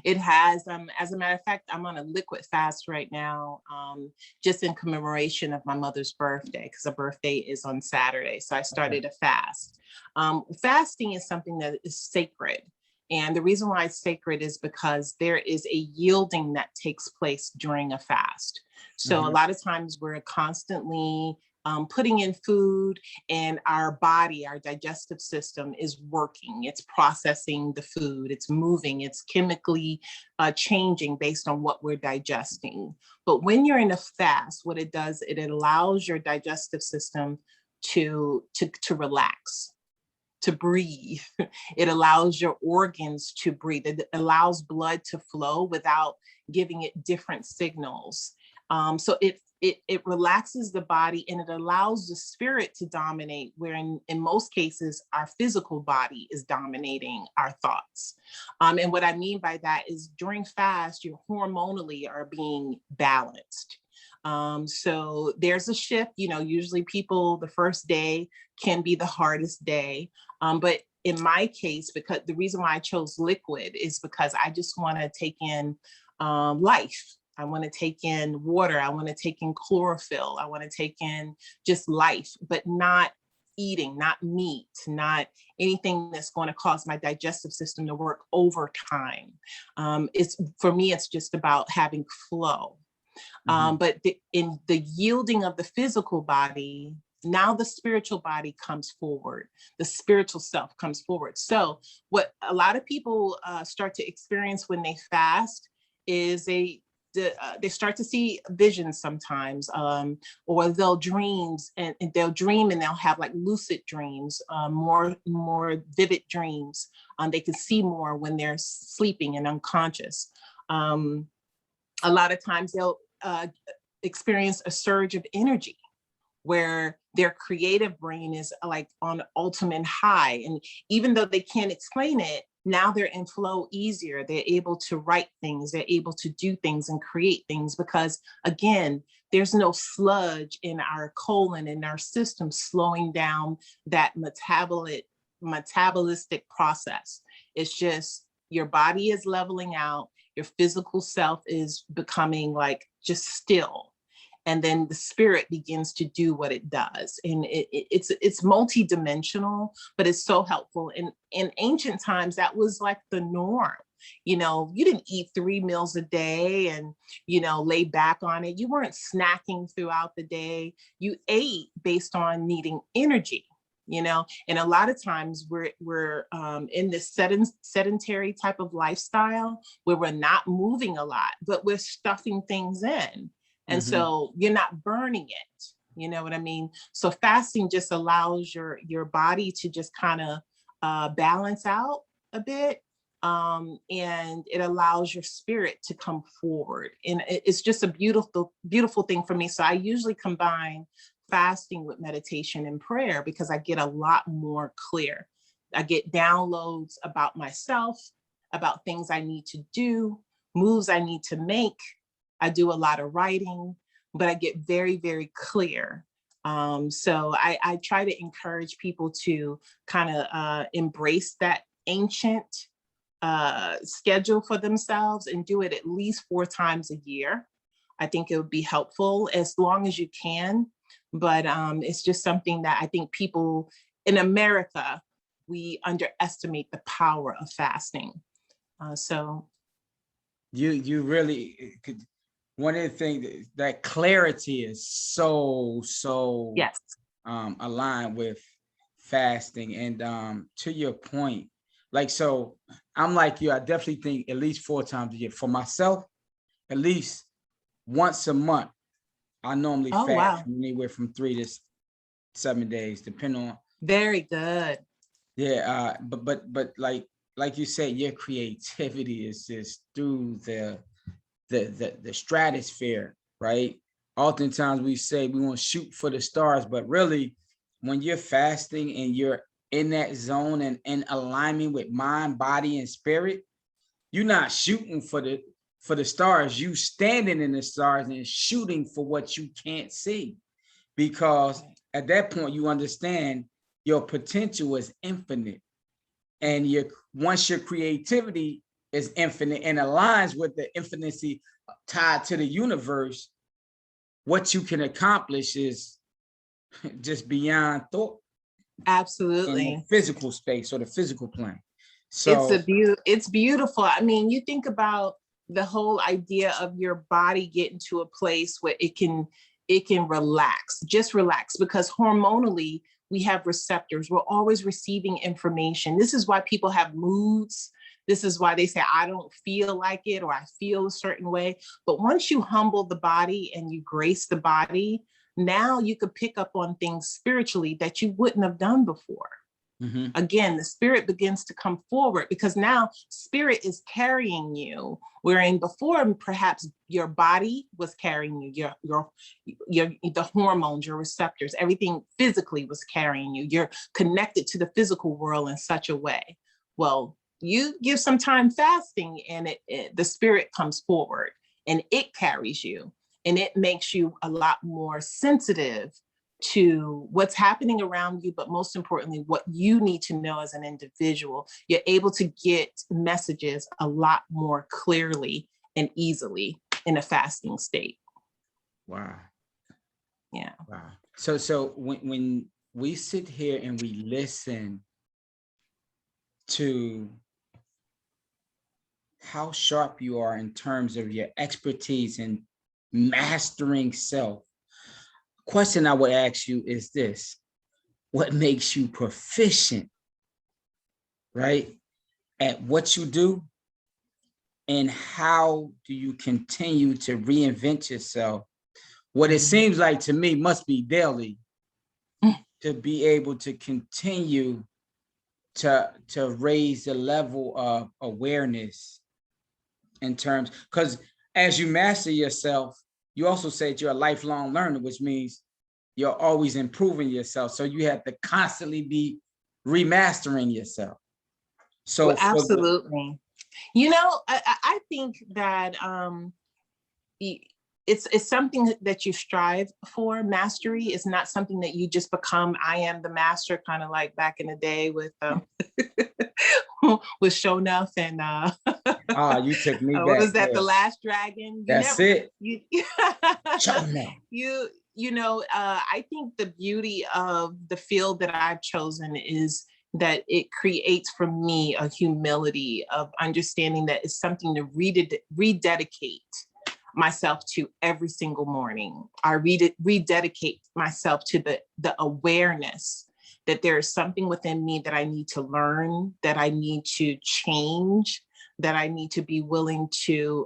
[SPEAKER 2] It has. As a matter of fact, I'm on a liquid fast right now, just in commemoration of my mother's birthday, because her birthday is on Saturday. So I started a fast. Fasting is something that is sacred. And the reason why it's sacred is because there is a yielding that takes place during a fast. So a lot of times we're constantly putting in food, and our body, our digestive system is working. It's processing the food, it's moving, it's chemically changing based on what we're digesting. But when you're in a fast, what it does, it allows your digestive system to relax, to breathe. It allows your organs to breathe. It allows blood to flow without giving it different signals. So it relaxes the body, and it allows the spirit to dominate, where in most cases, our physical body is dominating our thoughts. And what I mean by that is during fast, you hormonally are being balanced. So there's a shift, usually people, the first day can be the hardest day. But in my case, because the reason why I chose liquid is because I just want to take in life. I want to take in water. I want to take in chlorophyll. I want to take in just life, but not eating, not meat, not anything that's going to cause my digestive system to work overtime. For me, it's just about having flow. But in the yielding of the physical body, now the spiritual body comes forward. The spiritual self comes forward. So what a lot of people start to experience when they fast is they start to see visions sometimes, or they'll dreams and they'll dream and they'll have like lucid dreams, more vivid dreams. They can see more when they're sleeping and unconscious. A lot of times they'll experience a surge of energy where their creative brain is like on ultimate high. And even though they can't explain it, now they're in flow easier. They're able to write things. They're able to do things and create things because, again, there's no sludge in our colon, in our system, slowing down that metabolistic process. It's just your body is leveling out. Your physical self is becoming like just still. And then the spirit begins to do what it does. And it's multidimensional, but it's so helpful. In ancient times, that was like the norm. You know, you didn't eat 3 meals a day and, you know, lay back on it. You weren't snacking throughout the day. You ate based on needing energy, you know, and a lot of times we're in this sedentary type of lifestyle where we're not moving a lot, but we're stuffing things in. And so you're not burning it. You know what I mean? So fasting just allows your body to just kind of balance out a bit. And it allows your spirit to come forward. And it's just a beautiful, beautiful thing for me. So I usually combine fasting with meditation and prayer because I get a lot more clear. I get downloads about myself, about things I need to do, moves I need to make. I do a lot of writing, but I get very, very clear. So I try to encourage people to kind of embrace that ancient schedule for themselves and do it at least 4 times a year. I think it would be helpful as long as you can. But it's just something that I think people in America, we underestimate the power of fasting. So
[SPEAKER 1] you really could. One of the things that clarity is so
[SPEAKER 2] yes,
[SPEAKER 1] aligned with fasting. And to your point, like, so I'm like you, I definitely think at least 4 times a year. For myself, at least once a month, I normally
[SPEAKER 2] oh
[SPEAKER 1] fast
[SPEAKER 2] wow,
[SPEAKER 1] from anywhere from 3 to 7 days, depending on.
[SPEAKER 2] very good.
[SPEAKER 1] Yeah, but like you said, your creativity is just through the stratosphere, right? Oftentimes we say we want to shoot for the stars, but really when you're fasting and you're in that zone and in alignment with mind, body, and spirit, you're not shooting for the stars. You standing in the stars and shooting for what you can't see. Because at that point you understand your potential is infinite. And once your creativity is infinite and aligns with the infinity tied to the universe, what you can accomplish is just beyond thought in the
[SPEAKER 2] Absolutely.
[SPEAKER 1] physical space or the physical plane. So
[SPEAKER 2] It's beautiful. I mean, you think about the whole idea of your body getting to a place where it can relax, just relax, because hormonally we have receptors. We're always receiving information. This is why people have moods. This is why they say, I don't feel like it, or I feel a certain way. But once you humble the body and you grace the body, now you could pick up on things spiritually that you wouldn't have done before. Again, the spirit begins to come forward because now spirit is carrying you, wherein before perhaps your body was carrying you, the hormones, your receptors, everything physically was carrying you. You're connected to the physical world in such a way. Well, you give some time fasting and the spirit comes forward and it carries you, and it makes you a lot more sensitive to what's happening around you, but most importantly, what you need to know as an individual. You're able to get messages a lot more clearly and easily in a fasting state.
[SPEAKER 1] wow.
[SPEAKER 2] Yeah.
[SPEAKER 1] Wow. So when we sit here and we listen to how sharp you are in terms of your expertise in mastering self, question I would ask you is this: what makes you proficient, right, at what you do, and how do you continue to reinvent yourself? What it seems like to me must be daily to be able to continue to raise the level of awareness in terms, because as you master yourself, you also said you're a lifelong learner, which means you're always improving yourself. So you have to constantly be remastering yourself. So
[SPEAKER 2] Well, absolutely. You know, I think that it's something that you strive for. Mastery is not something that you just become. I am the master, kind of like back in the day with with Shonuff and
[SPEAKER 1] you took me
[SPEAKER 2] what
[SPEAKER 1] back
[SPEAKER 2] was that?
[SPEAKER 1] there.
[SPEAKER 2] The Last Dragon.
[SPEAKER 1] That's it.
[SPEAKER 2] You
[SPEAKER 1] Shonuff.
[SPEAKER 2] you know, I think the beauty of the field that I've chosen is that it creates for me a humility of understanding that it's something to rededicate myself to every single morning. I rededicate myself to the awareness that there is something within me that I need to learn, that I need to change, that I need to be willing to,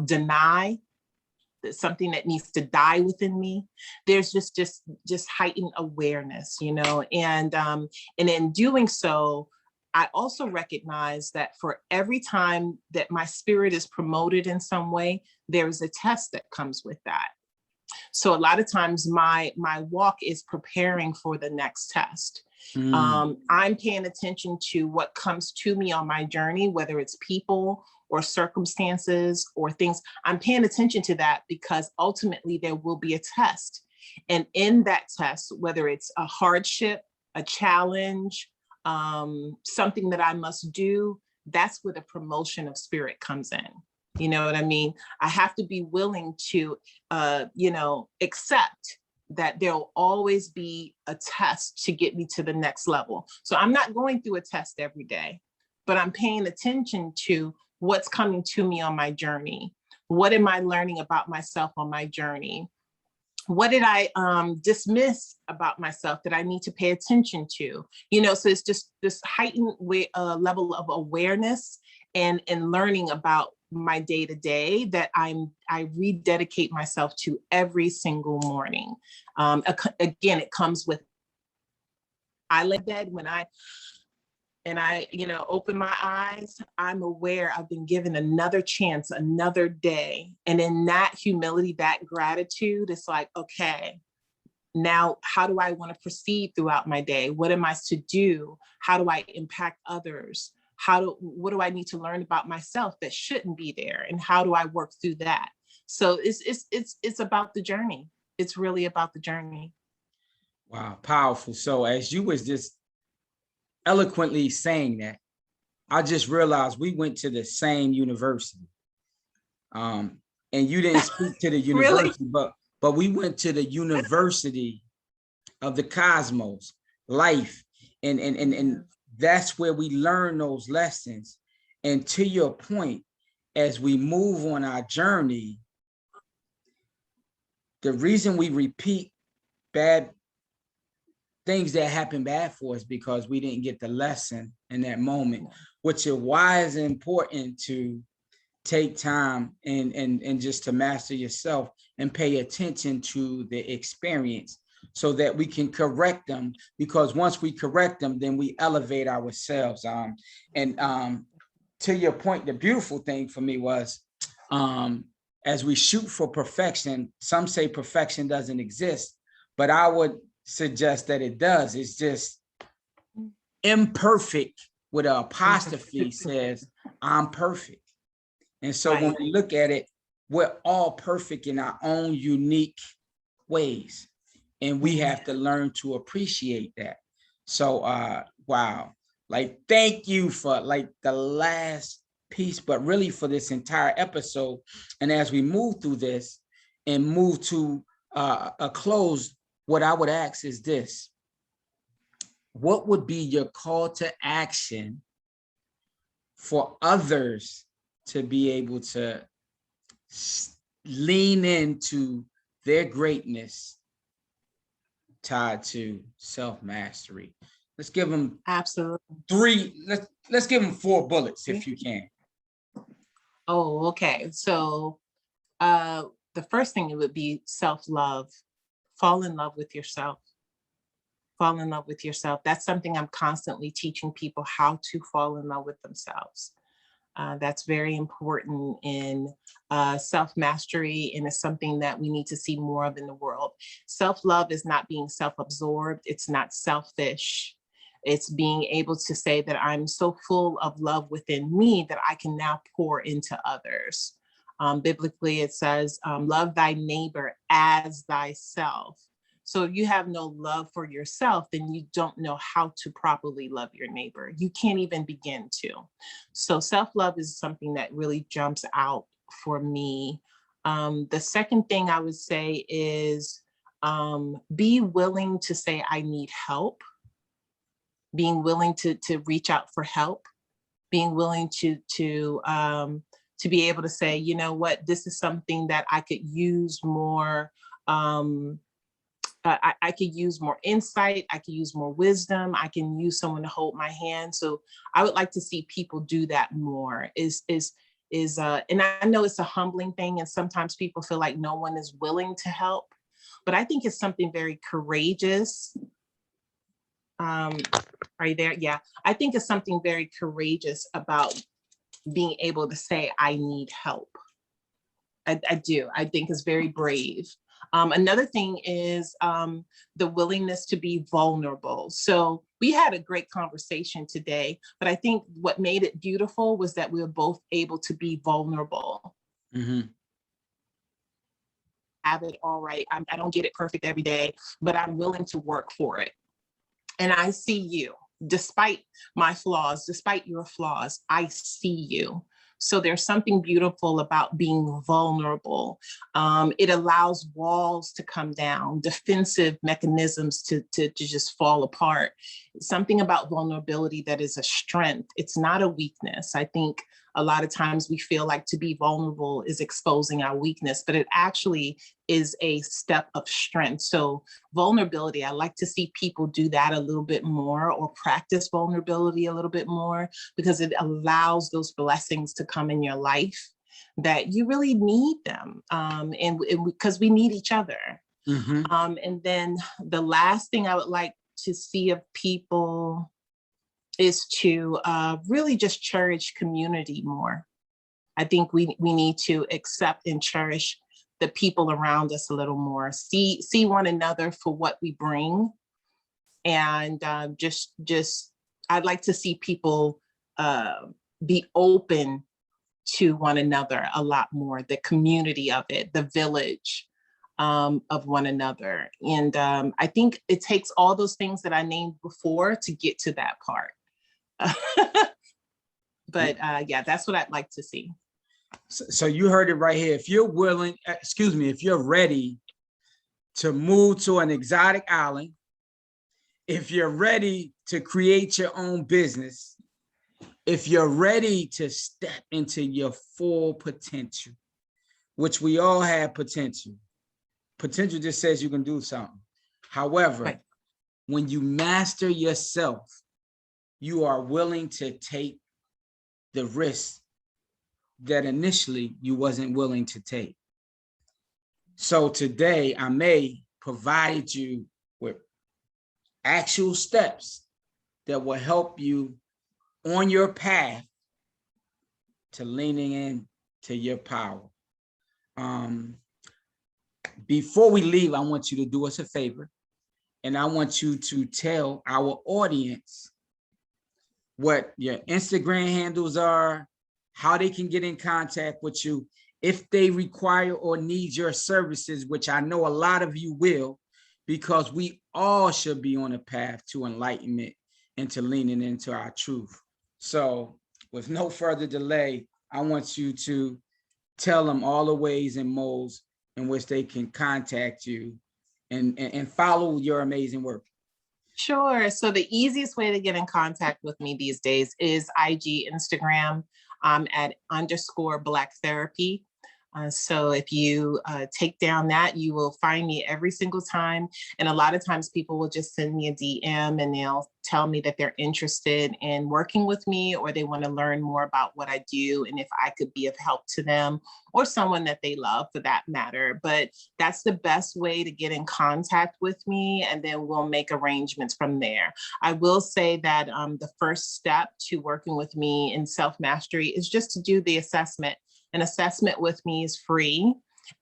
[SPEAKER 2] deny, something that needs to die within me. There's just heightened awareness, and in doing so, I also recognize that for every time that my spirit is promoted in some way, there's a test that comes with that. So a lot of times my walk is preparing for the next test. I'm paying attention to what comes to me on my journey, whether it's people or circumstances or things. I'm paying attention to that because ultimately there will be a test. And in that test, whether it's a hardship, a challenge, something that I must do, that's where the promotion of spirit comes in. You know what I mean? I have to be willing to, accept that there'll always be a test to get me to the next level. So I'm not going through a test every day, but I'm paying attention to what's coming to me on my journey. What am I learning about myself on my journey? What did I dismiss about myself that I need to pay attention to? So it's just this heightened level of awareness and learning about my day to day that I rededicate myself to every single morning. Again, it comes with, I lay in bed when I open my eyes, I'm aware I've been given another chance, another day. And in that humility, that gratitude, it's like, okay, now how do I want to proceed throughout my day? What am I to do? How do I impact others? What do I need to learn about myself that shouldn't be there? And how do I work through that? So it's about the journey. It's really about the journey.
[SPEAKER 1] Wow, powerful. So as you was just eloquently saying that, I just realized we went to the same university. And you didn't speak to the university,
[SPEAKER 2] Really?
[SPEAKER 1] but we went to the University of the Cosmos, life. And that's where we learn those lessons. And to your point, as we move on our journey, the reason we repeat bad things that happen bad for us because we didn't get the lesson in that moment, which is why it's important to take time and just to master yourself and pay attention to the experience so that we can correct them, because once we correct them, then we elevate ourselves. To your point, the beautiful thing for me was, as we shoot for perfection, some say perfection doesn't exist, but I would suggest that it does. It's just imperfect with an apostrophe says, I'm perfect. And so when we look at it, we're all perfect in our own unique ways. And we have to learn to appreciate that. So, wow. Like, thank you for like the last piece, but really for this entire episode. And as we move through this and move to a close, what I would ask is this: what would be your call to action for others to be able to lean into their greatness tied to self-mastery? Let's give them
[SPEAKER 2] absolutely
[SPEAKER 1] three. Let's give them 4 bullets if you can.
[SPEAKER 2] Oh, okay. So the first thing it would be self-love. Fall in love with yourself. Fall in love with yourself. That's something I'm constantly teaching people, how to fall in love with themselves. That's very important in self-mastery, and it's something that we need to see more of in the world. Self-love is not being self-absorbed. It's not selfish. It's being able to say that I'm so full of love within me that I can now pour into others. Biblically, it says, love thy neighbor as thyself. So if you have no love for yourself, then you don't know how to properly love your neighbor. You can't even begin to. So self-love is something that really jumps out for me. The second thing I would say is be willing to say, I need help. being willing to reach out for help, being willing to be able to say, you know what, this is something that I could use more. I could use more insight. I could use more wisdom. I can use someone to hold my hand. So I would like to see people do that more. And I know it's a humbling thing, and sometimes people feel like no one is willing to help, but I think it's something very courageous. Are you there? Yeah, I think it's something very courageous about being able to say, I need help. I do. I think it's very brave. Another thing is the willingness to be vulnerable. So we had a great conversation today, but I think what made it beautiful was that we were both able to be vulnerable.
[SPEAKER 1] Mm-hmm.
[SPEAKER 2] Have it all right. I don't get it perfect every day, but I'm willing to work for it. And I see you, despite my flaws, despite your flaws, I see you. So there's something beautiful about being vulnerable. It allows walls to come down, defensive mechanisms to just fall apart. Something about vulnerability that is a strength. It's not a weakness. I think a lot of times we feel like to be vulnerable is exposing our weakness, but it actually is a step of strength. So vulnerability, I like to see people do that a little bit more, or practice vulnerability a little bit more, because it allows those blessings to come in your life that you really need them. And because we need each other.
[SPEAKER 1] Mm-hmm.
[SPEAKER 2] And then the last thing I would like to see of people is to really just cherish community more. I think we need to accept and cherish the people around us a little more, see one another for what we bring. And just I'd like to see people be open to one another a lot more, the community of it, the village of one another. And I think it takes all those things that I named before to get to that part. But yeah, that's what I'd like to see.
[SPEAKER 1] So you heard it right here. If you're willing, if you're ready to move to an exotic island, if you're ready to create your own business, if you're ready to step into your full potential, which we all have potential. Potential just says you can do something. However, right, when you master yourself, you are willing to take the risk that initially you wasn't willing to take. So today, Aimee provided you with actual steps that will help you on your path to leaning into your power. Before we leave, I want you to do us a favor, and I want you to tell our audience what your Instagram handles are, how they can get in contact with you, if they require or need your services, which I know a lot of you will, because we all should be on a path to enlightenment and to leaning into our truth. So with no further delay, I want you to tell them all the ways and modes in which they can contact you and follow your amazing work.
[SPEAKER 2] Sure. So the easiest way to get in contact with me these days is IG, Instagram, at _Black Therapy. So if you take down that, you will find me every single time. And a lot of times people will just send me a DM and they'll tell me that they're interested in working with me, or they want to learn more about what I do and if I could be of help to them or someone that they love for that matter. But that's the best way to get in contact with me, and then we'll make arrangements from there. I will say that the first step to working with me in self-mastery is just to do the assessment. An assessment with me is free.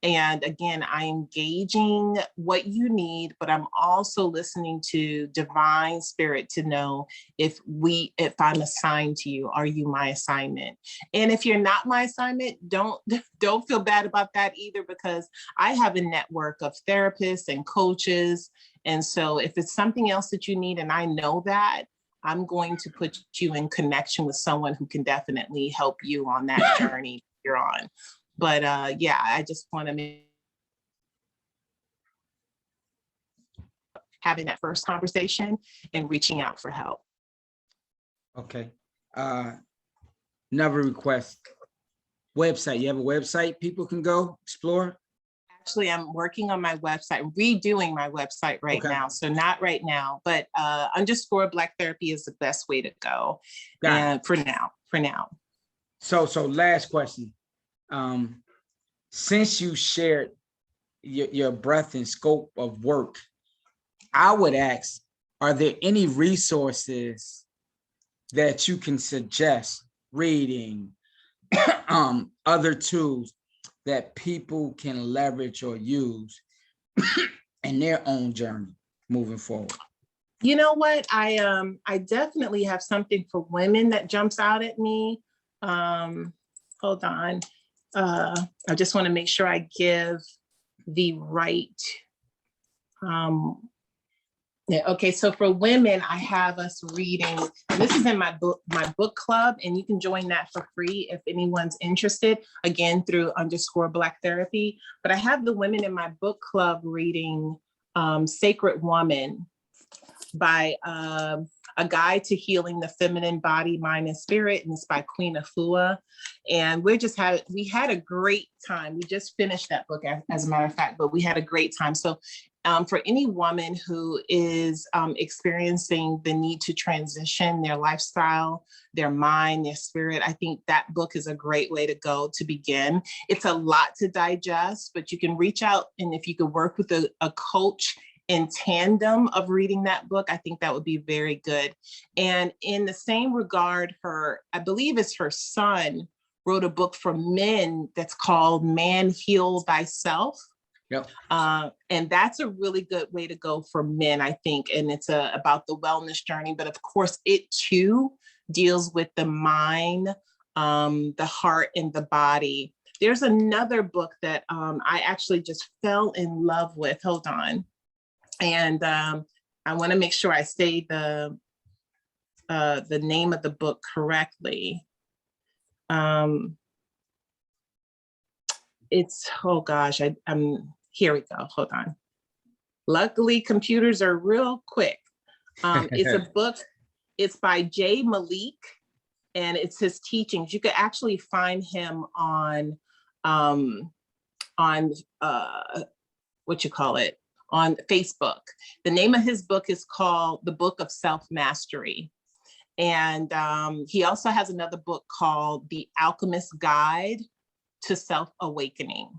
[SPEAKER 2] And again, I'm gauging what you need, but I'm also listening to divine spirit to know if I'm assigned to you. Are you my assignment? And if you're not my assignment, don't feel bad about that either, because I have a network of therapists and coaches. And so if it's something else that you need, and I know that, I'm going to put you in connection with someone who can definitely help you on that journey you're on. But yeah, I just want to make having that first conversation and reaching out for help.
[SPEAKER 1] Okay. Another request. Website. You have a website people can go explore?
[SPEAKER 2] Actually, I'm working on my website, redoing my website right
[SPEAKER 1] Okay.
[SPEAKER 2] now. So not right now, but underscore Black Therapy is the best way to go.
[SPEAKER 1] Got it.
[SPEAKER 2] And for now.
[SPEAKER 1] So last question. Since you shared your breadth and scope of work, I would ask, are there any resources that you can suggest, reading, other tools that people can leverage or use in their own journey moving forward?
[SPEAKER 2] You know what? I definitely have something for women that jumps out at me. Hold on. I just want to make sure I give the right. Yeah, okay, so for women, I have us reading, and this is in my book club, and you can join that for free if anyone's interested, again, through underscore Black Therapy. But I have the women in my book club reading Sacred Woman by A Guide to Healing the Feminine Body, Mind, and Spirit, and it's by Queen Afua. And we had a great time. We just finished that book, as a matter of fact, but we had a great time. So for any woman who is experiencing the need to transition their lifestyle, their mind, their spirit, I think that book is a great way to go to begin. It's a lot to digest, but you can reach out, and if you could work with a coach in tandem of reading that book, I think that would be very good. And in the same regard, I believe it's her son, wrote a book for men that's called Man Heal Thyself.
[SPEAKER 1] Yep.
[SPEAKER 2] And that's a really good way to go for men, I think. And it's about the wellness journey. But of course, it too deals with the mind, the heart, and the body. There's another book that I actually just fell in love with. Hold on. And I want to make sure I say the name of the book correctly. It's, oh gosh, I'm here we go. Hold on. Luckily, computers are real quick. It's a book. It's by Jay Malik, and it's his teachings. You could actually find him on what you call it, on Facebook. The name of his book is called The Book of Self-Mastery. And he also has another book called The Alchemist's Guide to Self-Awakening.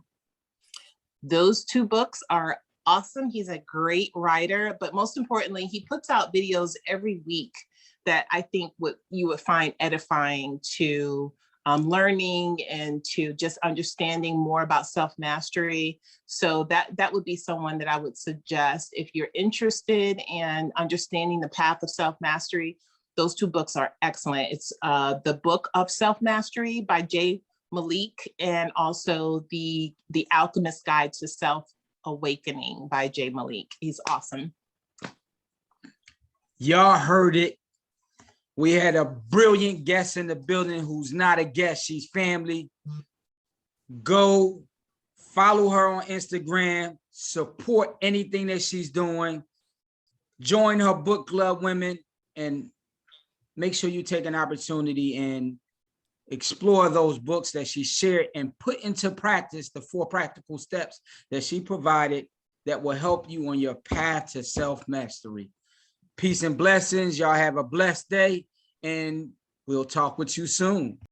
[SPEAKER 2] Those two books are awesome. He's a great writer, but most importantly, he puts out videos every week that I think you would find edifying to learning and to just understanding more about self-mastery. So that would be someone that I would suggest if you're interested in understanding the path of self-mastery. Those two books are excellent. It's The Book of Self-Mastery by Jay Malik, and also the Alchemist's Guide to Self-Awakening by Jay Malik. He's awesome.
[SPEAKER 1] Y'all heard it. We had a brilliant guest in the building who's not a guest, she's family. Go follow her on Instagram, support anything that she's doing, join her book club, women, and make sure you take an opportunity and explore those books that she shared and put into practice the 4 practical steps that she provided that will help you on your path to self-mastery. Peace and blessings. Y'all have a blessed day, and we'll talk with you soon.